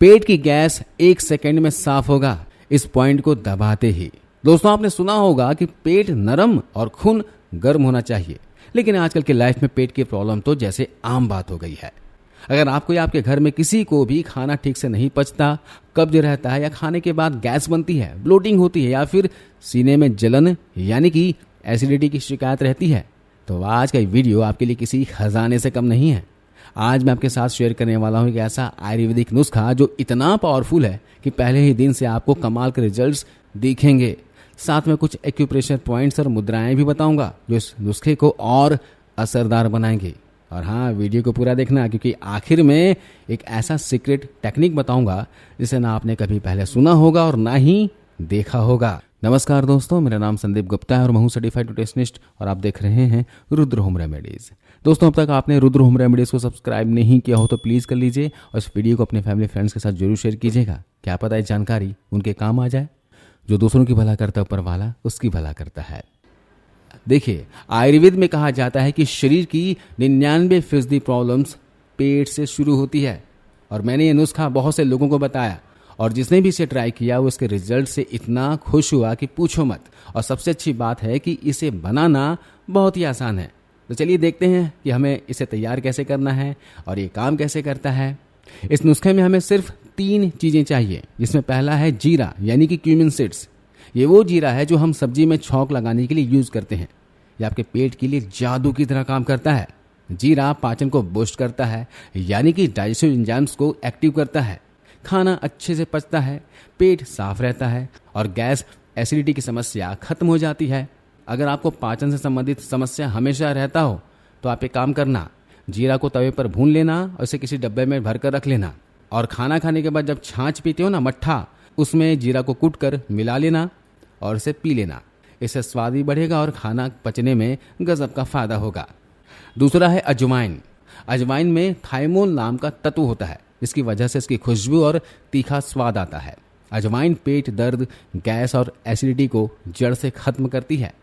पेट की gas 1 second में साफ होगा इस पॉइंट को दबाते ही। दोस्तों, आपने सुना होगा कि पेट नरम और खून गर्म होना चाहिए, लेकिन आजकल के लाइफ में पेट की प्रॉब्लम तो जैसे आम बात हो गई है। अगर आपको या आपके घर में किसी को भी खाना ठीक से नहीं पचता, कब्ज रहता है या खाने के बाद गैस बनती है, ब्लोटिंग होती है या फिर सीने में जलन यानी कि एसिडिटी की शिकायत रहती है, तो आज का वीडियो आपके लिए किसी खजाने से कम नहीं है। आज मैं आपके साथ शेयर करने वाला हूं एक ऐसा आयुर्वेदिक नुस्खा जो इतना पावरफुल है कि पहले ही दिन से आपको कमाल के रिजल्ट्स दिखेंगे। साथ में कुछ एक्यूप्रेशर पॉइंट्स और मुद्राएं भी बताऊंगा जो इस नुस्खे को और असरदार बनाएंगे। और हाँ, वीडियो को पूरा देखना, क्योंकि आखिर में एक ऐसा सीक्रेट टेक्निक बताऊंगा जिसे ना आपने कभी पहले सुना होगा और ना ही देखा होगा। नमस्कार दोस्तों, मेरा नाम संदीप गुप्ता है और मैं हूं सर्टिफाइड न्यूट्रिशनिस्ट और आप देख रहे हैं रुद्र होम रेमेडीज। दोस्तों, अब तक आपने रुद्र होम रेमेडीज को सब्सक्राइब नहीं किया हो तो प्लीज़ कर लीजिए और इस वीडियो को अपने फैमिली फ्रेंड्स के साथ जरूर शेयर कीजिएगा। क्या पता है जानकारी उनके काम आ जाए। जो दूसरों की भला करता है ऊपर वाला उसकी भला करता है। देखिए, आयुर्वेद में कहा जाता है कि शरीर की 99% प्रॉब्लम्स पेट से शुरू होती है और मैंने ये नुस्खा बहुत से लोगों को बताया और जिसने भी इसे ट्राई किया वो इसके रिजल्ट से इतना खुश हुआ कि पूछो मत। और सबसे अच्छी बात है कि इसे बनाना बहुत ही आसान है। तो चलिए देखते हैं कि हमें इसे तैयार कैसे करना है और ये काम कैसे करता है। इस नुस्खे में हमें सिर्फ 3 चीज़ें चाहिए, जिसमें पहला है जीरा यानी कि क्यूमिन सीड्स। ये वो जीरा है जो हम सब्जी में छौंक लगाने के लिए यूज़ करते हैं। ये आपके पेट के लिए जादू की तरह काम करता है। जीरा पाचन को बूस्ट करता है यानी कि डाइजेस्टिव एंजाइम्स को एक्टिव करता है। खाना अच्छे से पचता है, पेट साफ रहता है और गैस एसिडिटी की समस्या खत्म हो जाती है। अगर आपको पाचन से संबंधित समस्या हमेशा रहता हो तो आप एक काम करना, जीरा को तवे पर भून लेना और इसे किसी डब्बे में भर कर रख लेना और खाना खाने के बाद जब छाछ पीते हो ना, मट्ठा, उसमें जीरा को कूट कर मिला लेना और इसे पी लेना। इससे स्वाद भी बढ़ेगा और खाना पचने में गजब का फायदा होगा। दूसरा है अजवाइन। अजवाइन में थाइमोल नाम का तत्व होता है, जिसकी वजह से इसकी खुशबू और तीखा स्वाद आता है। अजवाइन पेट दर्द, गैस और एसिडिटी को जड़ से खत्म करती है।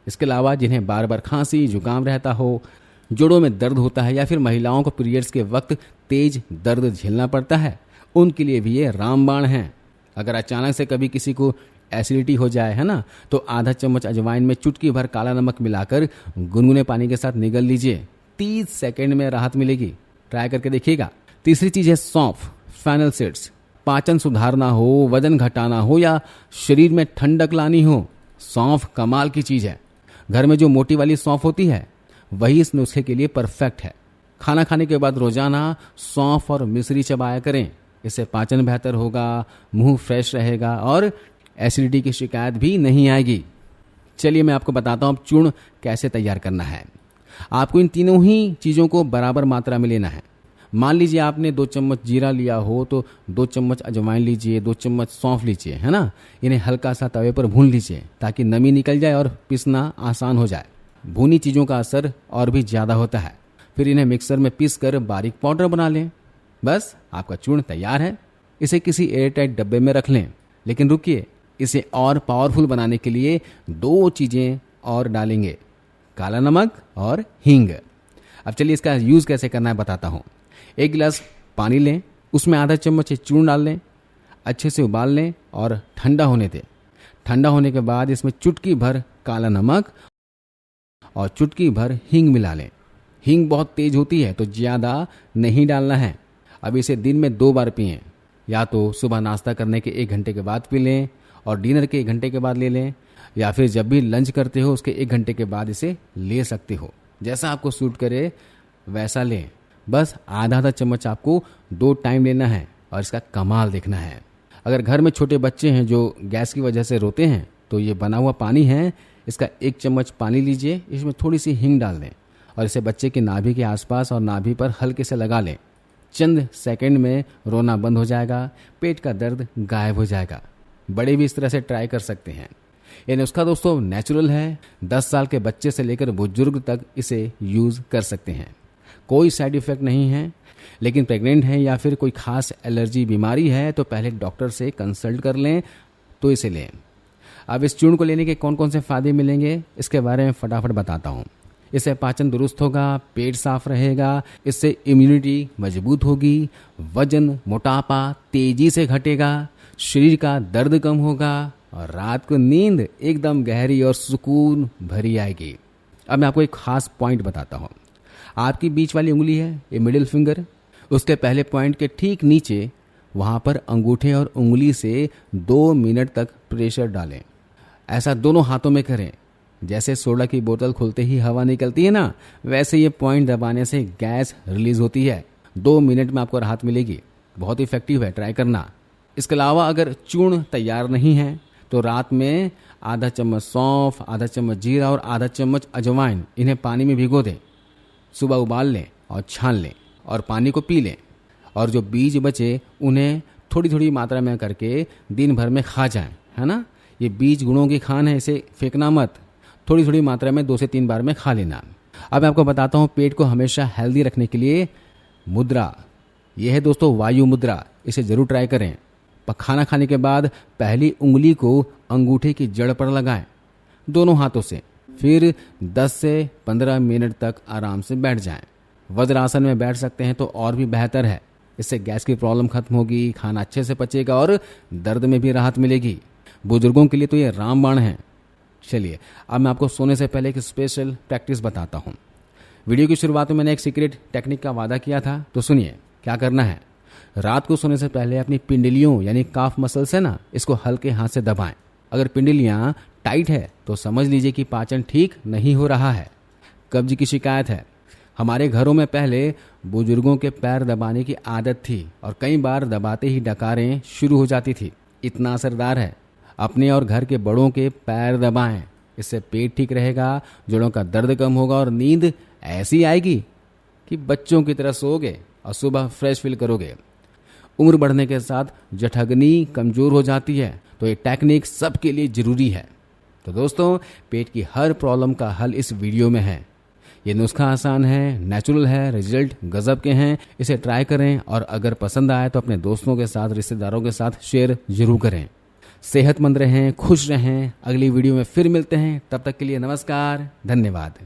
इसके अलावा जिन्हें बार बार खांसी जुकाम रहता हो, जोड़ों में दर्द होता है या फिर महिलाओं को पीरियड्स के वक्त तेज दर्द झेलना पड़ता है, उनके लिए भी ये रामबाण है। अगर अचानक से कभी किसी को एसिडिटी हो जाए है ना, तो आधा चम्मच अजवाइन में चुटकी भर काला नमक मिलाकर गुनगुने पानी के साथ निगल लीजिए। 30 सेकंड में राहत मिलेगी। ट्राई करके देखिएगा। तीसरी चीज है सौंफ, फेनल सीड्स। पाचन सुधारना हो, वजन घटाना हो या शरीर में ठंडक लानी हो, सौंफ कमाल की चीज है। घर में जो मोटी वाली सौंफ होती है वही इस नुस्खे के लिए परफेक्ट है। खाना खाने के बाद रोजाना सौंफ और मिश्री चबाया करें। इससे पाचन बेहतर होगा, मुंह फ्रेश रहेगा और एसिडिटी की शिकायत भी नहीं आएगी। चलिए मैं आपको बताता हूँ चूर्ण कैसे तैयार करना है। आपको इन तीनों ही चीज़ों को बराबर मात्रा में लेना है। मान लीजिए आपने 2 चम्मच जीरा लिया हो तो 2 चम्मच अजवाइन लीजिए, 2 चम्मच सौंफ लीजिए, है ना। इन्हें हल्का सा तवे पर भून लीजिए ताकि नमी निकल जाए और पीसना आसान हो जाए। भुनी चीज़ों का असर और भी ज़्यादा होता है। फिर इन्हें मिक्सर में पीस कर बारीक पाउडर बना लें। बस आपका चूर्ण तैयार है। इसे किसी एयरटाइट डब्बे में रख लें। लेकिन रुकिए, इसे और पावरफुल बनाने के लिए 2 चीज़ें और डालेंगे, काला नमक और हींग। अब चलिए इसका यूज़ कैसे करना है बताता हूँ। 1 गिलास पानी लें, उसमें आधा चम्मच चूर्ण डाल लें, अच्छे से उबाल लें और ठंडा होने दें। ठंडा होने के बाद इसमें चुटकी भर काला नमक और चुटकी भर हींग मिला लें। हींग बहुत तेज होती है तो ज़्यादा नहीं डालना है। अब इसे दिन में 2 बार पिएं, या तो सुबह नाश्ता करने के 1 घंटे के बाद पी लें और डिनर के 1 घंटे के बाद ले लें, या फिर जब भी लंच करते हो उसके 1 घंटे के बाद इसे ले सकते हो। जैसा आपको सूट करे वैसा लें। बस आधा चम्मच आपको 2 टाइम लेना है और इसका कमाल देखना है। अगर घर में छोटे बच्चे हैं जो गैस की वजह से रोते हैं तो ये बना हुआ पानी है, इसका 1 चम्मच पानी लीजिए, इसमें थोड़ी सी हींग डाल दें और इसे बच्चे की नाभि के आसपास और नाभि पर हल्के से लगा लें। चंद सेकंड में रोना बंद हो जाएगा, पेट का दर्द गायब हो जाएगा। बड़े भी इस तरह से ट्राई कर सकते हैं। ये नुस्खा दोस्तों नेचुरल है। 10 साल के बच्चे से लेकर बुजुर्ग तक इसे यूज़ कर सकते हैं। कोई साइड इफेक्ट नहीं है। लेकिन प्रेग्नेंट हैं या फिर कोई खास एलर्जी बीमारी है तो पहले डॉक्टर से कंसल्ट कर लें तो इसे लें। अब इस चूर्ण को लेने के कौन कौन से फ़ायदे मिलेंगे इसके बारे में फटाफट बताता हूँ। इससे पाचन दुरुस्त होगा, पेट साफ रहेगा, इससे इम्यूनिटी मजबूत होगी, वजन मोटापा तेजी से घटेगा, शरीर का दर्द कम होगा और रात को नींद एकदम गहरी और सुकून भरी आएगी। अब मैं आपको एक खास पॉइंट बताता हूँ। आपकी बीच वाली उंगली है, ये मिडिल फिंगर, उसके पहले पॉइंट के ठीक नीचे वहाँ पर अंगूठे और उंगली से 2 मिनट तक प्रेशर डालें। ऐसा दोनों हाथों में करें। जैसे सोडा की बोतल खुलते ही हवा निकलती है ना, वैसे ये पॉइंट दबाने से गैस रिलीज होती है। 2 मिनट में आपको राहत मिलेगी। बहुत इफेक्टिव है, ट्राई करना। इसके अलावा अगर चूर्ण तैयार नहीं है तो रात में आधा चम्मच सौंफ, आधा चम्मच जीरा और आधा चम्मच अजवाइन इन्हें पानी में भिगो दें। सुबह उबाल लें और छान लें और पानी को पी लें। और जो बीज बचे उन्हें थोड़ी थोड़ी मात्रा में करके दिन भर में खा जाएं, है ना। ये बीज गुणों की खान है, इसे फेंकना मत। थोड़ी थोड़ी मात्रा में 2 से 3 बार में खा लेना। अब मैं आपको बताता हूँ पेट को हमेशा हेल्दी रखने के लिए मुद्रा। यह है दोस्तों वायु मुद्रा, इसे जरूर ट्राई करें। खाना खाने के बाद पहली उंगली को अंगूठे की जड़ पर लगाएं दोनों हाथों से, फिर 10 से 15 मिनट तक आराम से बैठ जाएं। वज्रासन में बैठ सकते हैं तो और भी बेहतर है। इससे गैस की प्रॉब्लम खत्म होगी, खाना अच्छे से पचेगा और दर्द में भी राहत मिलेगी। बुजुर्गों के लिए तो ये रामबाण है। चलिए अब मैं आपको सोने से पहले एक स्पेशल प्रैक्टिस बताता हूँ। वीडियो की शुरुआत में मैंने एक सीक्रेट टेक्निक का वादा किया था, तो सुनिए क्या करना है। रात को सोने से पहले अपनी पिंडलियों यानी काफ मसल्स है ना, इसको हल्के हाथ से दबाएं। अगर पिंडलियां टाइट है तो समझ लीजिए कि पाचन ठीक नहीं हो रहा है, कब्ज की शिकायत है। हमारे घरों में पहले बुजुर्गों के पैर दबाने की आदत थी और कई बार दबाते ही डकारें शुरू हो जाती थी। इतना असरदार है। अपने और घर के बड़ों के पैर दबाएं, इससे पेट ठीक रहेगा, जोड़ों का दर्द कम होगा और नींद ऐसी आएगी कि बच्चों की तरह सोओगे और सुबह फ्रेश फील करोगे। उम्र बढ़ने के साथ जठरग्नि कमजोर हो जाती है, तो ये टेक्निक सबके लिए जरूरी है। तो दोस्तों पेट की हर प्रॉब्लम का हल इस वीडियो में है। ये नुस्खा आसान है, नेचुरल है, रिजल्ट गजब के हैं। इसे ट्राई करें और अगर पसंद आए तो अपने दोस्तों के साथ, रिश्तेदारों के साथ शेयर जरूर करें। सेहतमंद रहें, खुश रहें। अगली वीडियो में फिर मिलते हैं, तब तक के लिए नमस्कार, धन्यवाद।